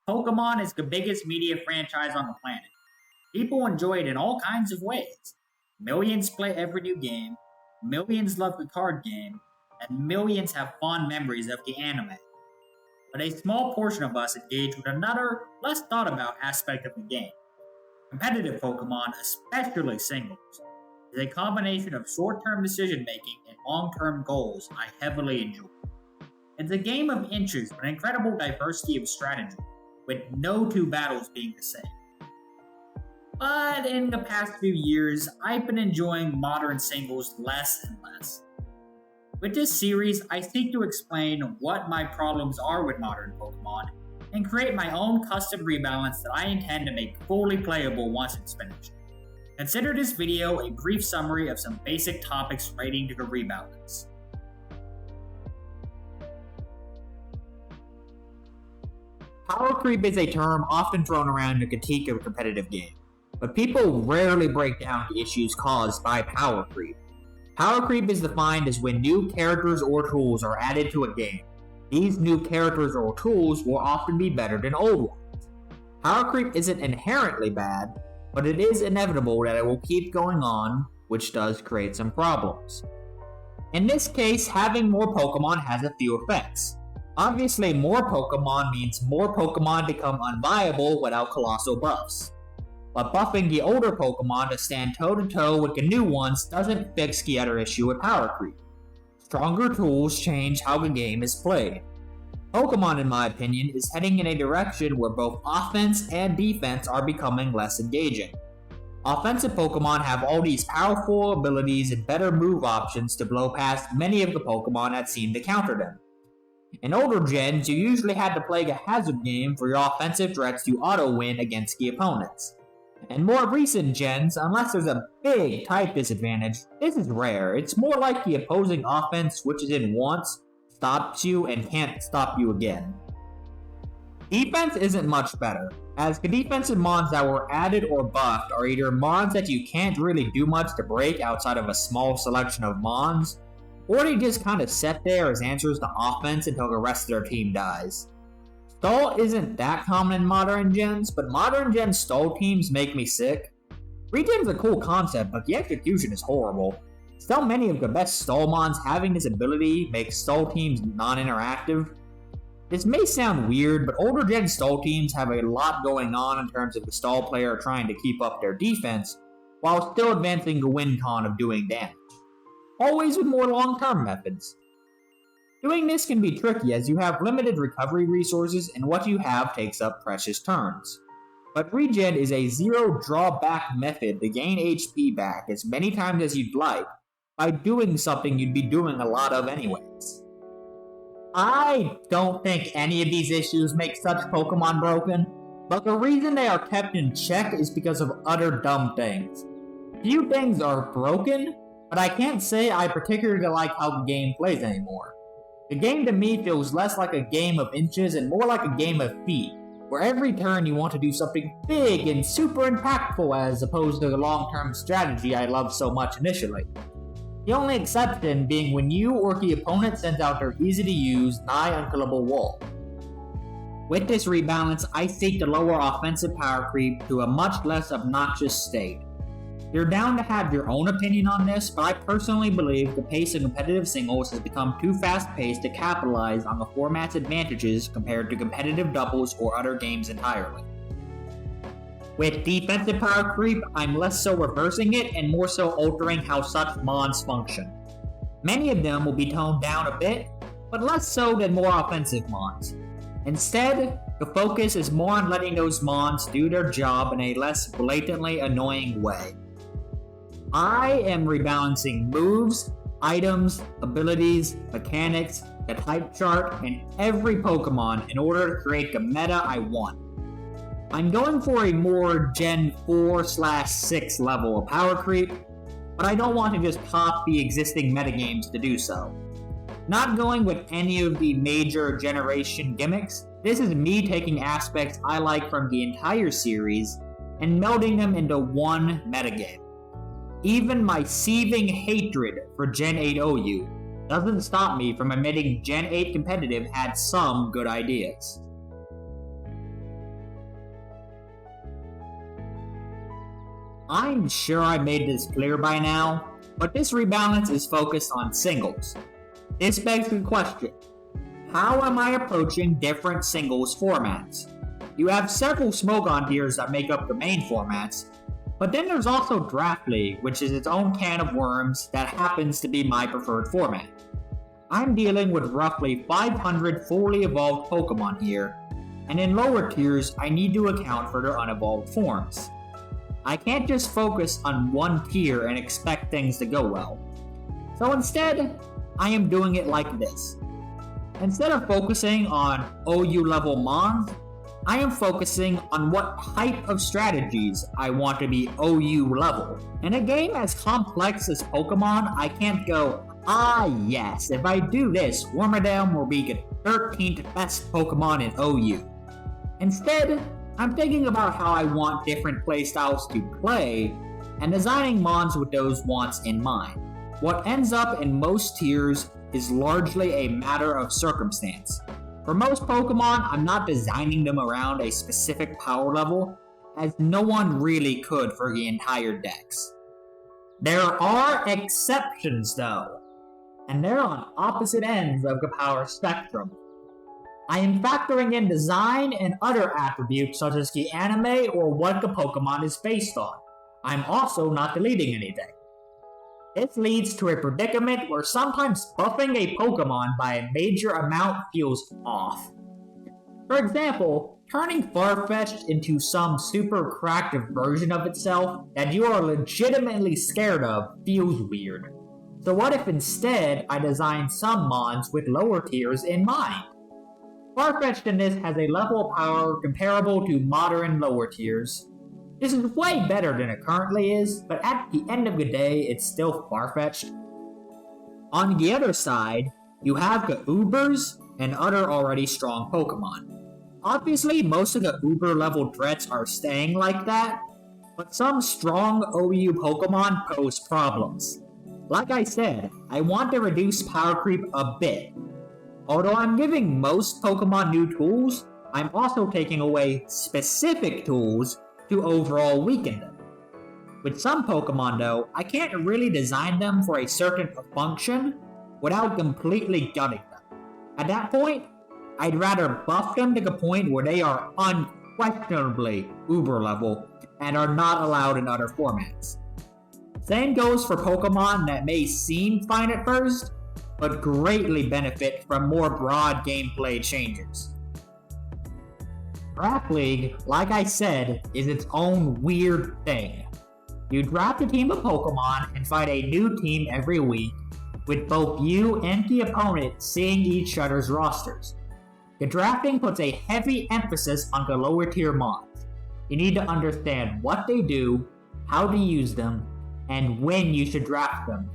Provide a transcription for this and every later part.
Pokemon is the biggest media franchise on the planet. People enjoy it in all kinds of ways. Millions play every new game, millions love the card game, and millions have fond memories of the anime. But a small portion of us engage with another, less thought about aspect of the game. Competitive Pokemon, especially singles, is a combination of short term decision making and long term goals I heavily enjoy. It's a game of inches with an incredible diversity of strategy, with no two battles being the same. But in the past few years, I've been enjoying modern singles less and less. With this series, I seek to explain what my problems are with modern Pokemon and create my own custom rebalance that I intend to make fully playable once it's finished. Consider this video a brief summary of some basic topics relating to the rebalance. Power creep is a term often thrown around to critique of a competitive game, but people rarely break down the issues caused by power creep. Power creep is defined as when new characters or tools are added to a game. These new characters or tools will often be better than old ones. Power creep isn't inherently bad, but it is inevitable that it will keep going on, which does create some problems. In this case, having more Pokemon has a few effects. Obviously, more Pokemon means more Pokemon become unviable without colossal buffs. But buffing the older Pokemon to stand toe-to-toe with the new ones doesn't fix the other issue with power creep. Stronger tools change how the game is played. Pokemon, in my opinion, is heading in a direction where both offense and defense are becoming less engaging. Offensive Pokemon have all these powerful abilities and better move options to blow past many of the Pokemon that seem to counter them. In older gens, you usually had to play a hazard game for your offensive threats to auto-win against the opponents. In more recent gens, unless there's a big type disadvantage, this is rare. It's more like the opposing offense switches in once, stops you, and can't stop you again. Defense isn't much better, as the defensive mons that were added or buffed are either mons that you can't really do much to break outside of a small selection of mons, or they just kinda sit there as answers to offense until the rest of their team dies. Stall isn't that common in modern gens, but modern gen stall teams make me sick. Regen's a cool concept, but the execution is horrible. So many of the best stall mons having this ability makes stall teams non-interactive. This may sound weird, but older gen stall teams have a lot going on in terms of the stall player trying to keep up their defense, while still advancing the win con of doing damage. Always with more long-term methods. Doing this can be tricky as you have limited recovery resources and what you have takes up precious turns. But regen is a zero drawback method to gain HP back as many times as you'd like by doing something you'd be doing a lot of anyways. I don't think any of these issues make such Pokemon broken, but the reason they are kept in check is because of other dumb things. Few things are broken, but I can't say I particularly like how the game plays anymore. The game to me feels less like a game of inches and more like a game of feet, where every turn you want to do something big and super impactful as opposed to the long-term strategy I loved so much initially. The only exception being when you or the opponent sends out their easy-to-use, nigh-unkillable wall. With this rebalance, I seek to lower offensive power creep to a much less obnoxious state. You're down to have your own opinion on this, but I personally believe the pace of competitive singles has become too fast-paced to capitalize on the format's advantages compared to competitive doubles or other games entirely. With defensive power creep, I'm less so reversing it and more so altering how such mons function. Many of them will be toned down a bit, but less so than more offensive mons. Instead, the focus is more on letting those mons do their job in a less blatantly annoying way. I am rebalancing moves, items, abilities, mechanics, the type chart, and every Pokemon in order to create the meta I want. I'm going for a more Gen 4/6 level of power creep, but I don't want to just pop the existing metagames to do so. Not going with any of the major generation gimmicks, this is me taking aspects I like from the entire series and melding them into one metagame. Even my seething hatred for Gen 8 OU doesn't stop me from admitting Gen 8 competitive had some good ideas. I'm sure I made this clear by now, but this rebalance is focused on singles. This begs the question, how am I approaching different singles formats? You have several Smogon tiers that make up the main formats, but then there's also Draft League, which is its own can of worms that happens to be my preferred format. I'm dealing with roughly 500 fully evolved Pokemon here, and in lower tiers I need to account for their unevolved forms. I can't just focus on one tier and expect things to go well. So instead, I am doing it like this. Instead of focusing on OU level Mons, I am focusing on what type of strategies I want to be OU level. In a game as complex as Pokemon, I can't go, yes, if I do this, Wormadam will be the 13th best Pokemon in OU. Instead, I'm thinking about how I want different playstyles to play, and designing Mons with those wants in mind. What ends up in most tiers is largely a matter of circumstance. For most Pokemon, I'm not designing them around a specific power level, as no one really could for the entire dex. There are exceptions though, and they're on opposite ends of the power spectrum. I am factoring in design and other attributes such as the anime or what the Pokemon is based on. I'm also not deleting anything. This leads to a predicament where sometimes buffing a Pokemon by a major amount feels off. For example, turning Farfetch'd into some super cracked version of itself that you are legitimately scared of feels weird. So what if instead I design some Mons with lower tiers in mind? Farfetch'd in this has a level of power comparable to modern lower tiers. This is way better than it currently is, but at the end of the day, it's still Farfetch'd. On the other side, you have the Ubers and other already strong Pokemon. Obviously, most of the Uber level threats are staying like that, but some strong OU Pokemon pose problems. Like I said, I want to reduce power creep a bit. Although I'm giving most Pokemon new tools, I'm also taking away specific tools to overall weaken them. With some Pokemon though, I can't really design them for a certain function without completely gutting them. At that point, I'd rather buff them to the point where they are unquestionably Uber level and are not allowed in other formats. Same goes for Pokemon that may seem fine at first, but greatly benefit from more broad gameplay changes. Draft League, like I said, is its own weird thing. You draft a team of Pokemon and fight a new team every week, with both you and the opponent seeing each other's rosters. The drafting puts a heavy emphasis on the lower tier Mons. You need to understand what they do, how to use them, and when you should draft them.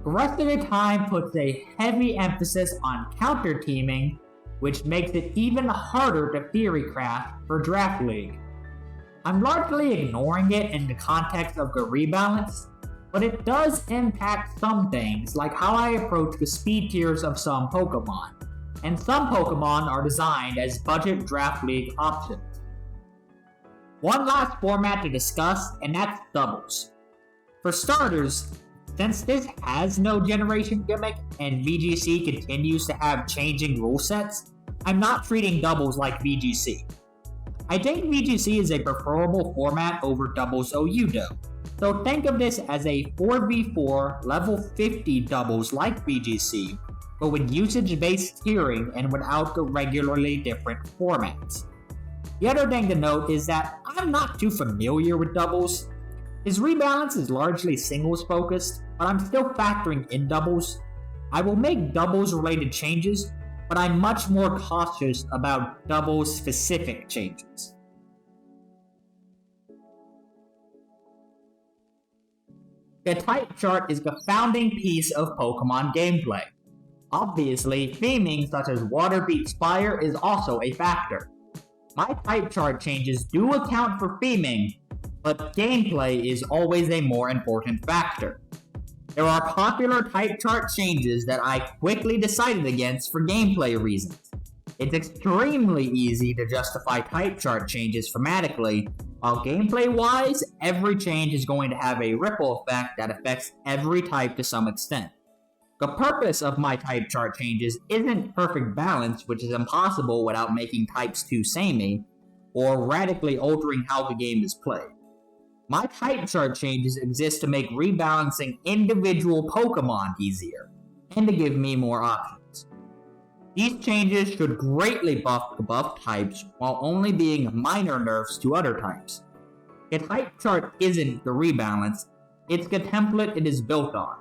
The rest of the time puts a heavy emphasis on counter teaming, which makes it even harder to theory craft for Draft League. I'm largely ignoring it in the context of the rebalance, but it does impact some things like how I approach the speed tiers of some Pokemon, and some Pokemon are designed as budget Draft League options. One last format to discuss, and that's doubles. For starters, since this has no generation gimmick and VGC continues to have changing rule sets, I'm not treating doubles like VGC. I think VGC is a preferable format over doubles OU though, so think of this as a 4v4 level 50 doubles like VGC, but with usage-based tiering and without the regularly different formats. The other thing to note is that I'm not too familiar with doubles. His rebalance is largely singles focused, but I'm still factoring in doubles. I will make doubles related changes, but I'm much more cautious about doubles specific changes. The type chart is the founding piece of Pokemon gameplay. Obviously, theming such as Water beats Fire is also a factor. My type chart changes do account for theming, but gameplay is always a more important factor. There are popular type chart changes that I quickly decided against for gameplay reasons. It's extremely easy to justify type chart changes thematically, While gameplay-wise, every change is going to have a ripple effect that affects every type to some extent. The purpose of my type chart changes isn't perfect balance, which is impossible without making types too samey, or radically altering how the game is played. My type chart changes exist to make rebalancing individual Pokémon easier, and to give me more options. These changes should greatly buff the buff types, while only being minor nerfs to other types. The type chart isn't the rebalance, it's the template it is built on.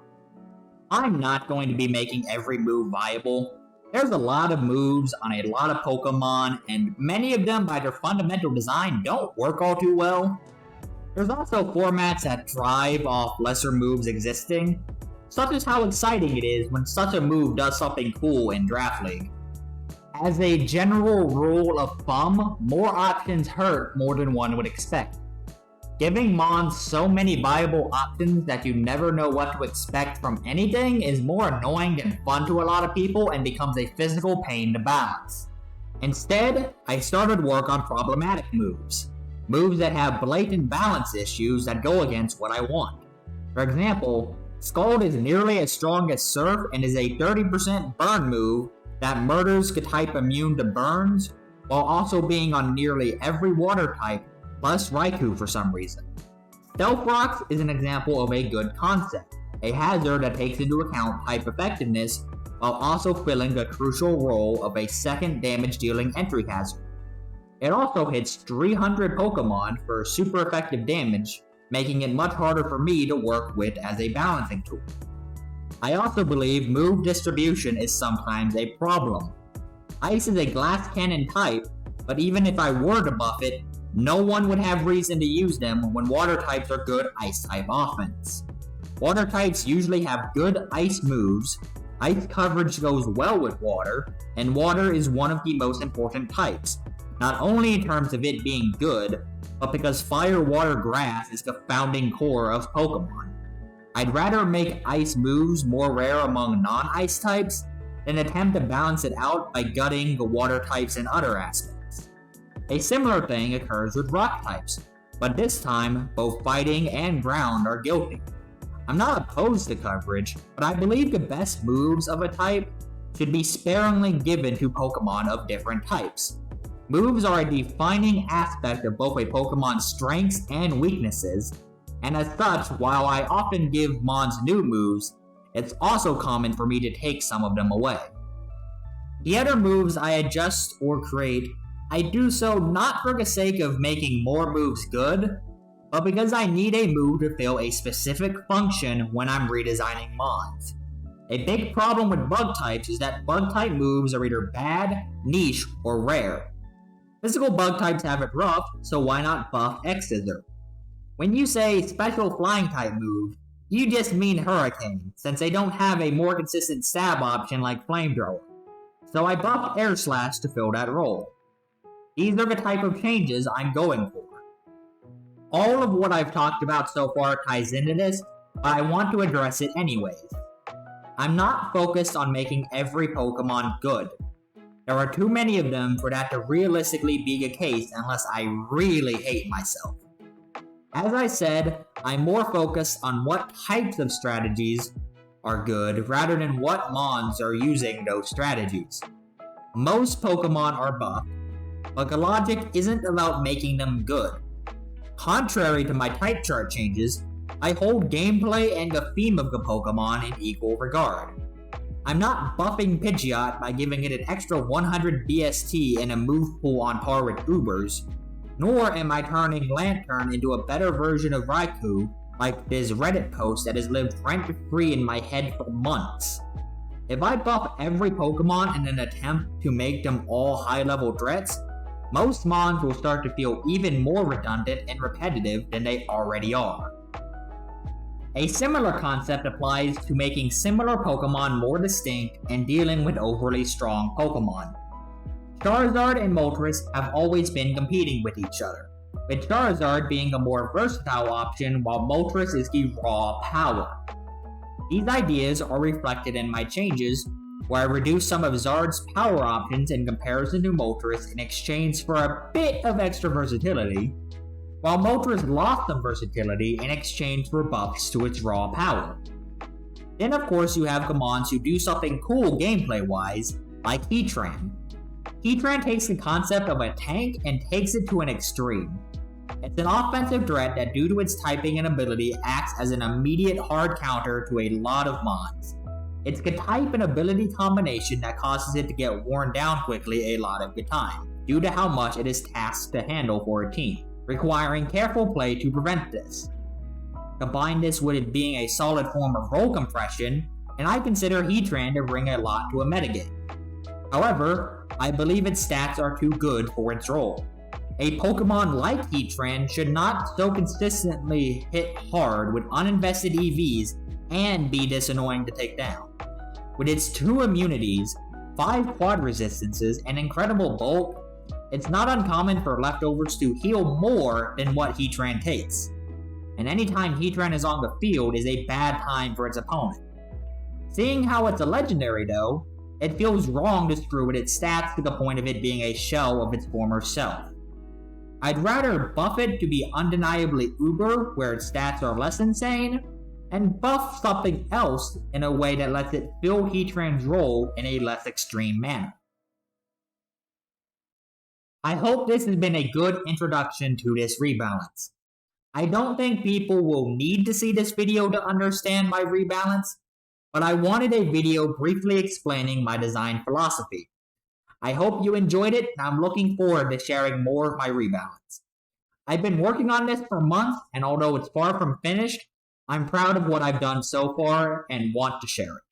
I'm not going to be making every move viable. There's a lot of moves on a lot of Pokemon, and many of them by their fundamental design don't work all too well. There's also formats that thrive off lesser moves existing, such as how exciting it is when such a move does something cool in Draft League. As a general rule of thumb, more options hurt more than one would expect. Giving Mons so many viable options that you never know what to expect from anything is more annoying than fun to a lot of people and becomes a physical pain to balance. Instead, I started work on problematic moves. Moves that have blatant balance issues that go against what I want. For example, Scald is nearly as strong as Surf and is a 30% burn move that murders the type immune to burns, while also being on nearly every water type, plus Raikou for some reason. Stealth Rocks is an example of a good concept, a hazard that takes into account type effectiveness while also filling the crucial role of a second damage dealing entry hazard. It also hits 300 Pokemon for super effective damage, making it much harder for me to work with as a balancing tool. I also believe move distribution is sometimes a problem. Ice is a glass cannon type, but even if I were to buff it, no one would have reason to use them when water types are good ice type offense. Water types usually have good ice moves, ice coverage goes well with water, and water is one of the most important types, not only in terms of it being good, but because fire, water, grass is the founding core of Pokemon. I'd rather make ice moves more rare among non-ice types than attempt to balance it out by gutting the water types in other aspects. A similar thing occurs with rock types, but this time, both fighting and ground are guilty. I'm not opposed to coverage, but I believe the best moves of a type should be sparingly given to Pokemon of different types. Moves are a defining aspect of both a Pokemon's strengths and weaknesses, and as such, while I often give Mons new moves, it's also common for me to take some of them away. The other moves I adjust or create, I do so not for the sake of making more moves good, but because I need a move to fill a specific function when I'm redesigning Mons. A big problem with bug types is that bug type moves are either bad, niche, or rare. Physical bug types have it rough, so why not buff X-Scissor? When you say special flying type move, you just mean Hurricane, since they don't have a more consistent stab option like Flamethrower. So I buff Air Slash to fill that role. These are the type of changes I'm going for. All of what I've talked about so far ties into this, but I want to address it anyways. I'm not focused on making every Pokemon good. There are too many of them for that to realistically be the case unless I really hate myself. As I said, I'm more focused on what types of strategies are good rather than what Mons are using those strategies. Most Pokemon are buffed, but the logic isn't about making them good. Contrary to my type chart changes, I hold gameplay and the theme of the Pokemon in equal regard. I'm not buffing Pidgeot by giving it an extra 100 BST and a move pool on par with Ubers, nor am I turning Lantern into a better version of Raikou like this Reddit post that has lived rent-free in my head for months. If I buff every Pokemon in an attempt to make them all high-level threats, most Mons will start to feel even more redundant and repetitive than they already are. A similar concept applies to making similar Pokemon more distinct and dealing with overly strong Pokemon. Charizard and Moltres have always been competing with each other, with Charizard being a more versatile option while Moltres is the raw power. These ideas are reflected in my changes, where I reduce some of Zard's power options in comparison to Moltres in exchange for a bit of extra versatility, while Moltres lost some versatility in exchange for buffs to its raw power. Then of course you have Commands who do something cool gameplay-wise, like Heatran. Heatran takes the concept of a tank and takes it to an extreme. It's an offensive threat that due to its typing and ability acts as an immediate hard counter to a lot of mons. It's a type and ability combination that causes it to get worn down quickly a lot of the time, due to how much it is tasked to handle for a team, requiring careful play to prevent this. Combine this with it being a solid form of role compression, and I consider Heatran to bring a lot to a metagame. However, I believe its stats are too good for its role. A Pokemon like Heatran should not so consistently hit hard with uninvested EVs and be this annoying to take down. With its 2 immunities, 5 quad resistances, and incredible bulk, it's not uncommon for leftovers to heal more than what Heatran takes. And anytime Heatran is on the field is a bad time for its opponent. Seeing how it's a legendary though, it feels wrong to screw with its stats to the point of it being a shell of its former self. I'd rather buff it to be undeniably uber, where its stats are less insane, and buff something else in a way that lets it fill Heatran's role in a less extreme manner. I hope this has been a good introduction to this rebalance. I don't think people will need to see this video to understand my rebalance, but I wanted a video briefly explaining my design philosophy. I hope you enjoyed it, and I'm looking forward to sharing more of my rebalance. I've been working on this for months, and although it's far from finished, I'm proud of what I've done so far and want to share it.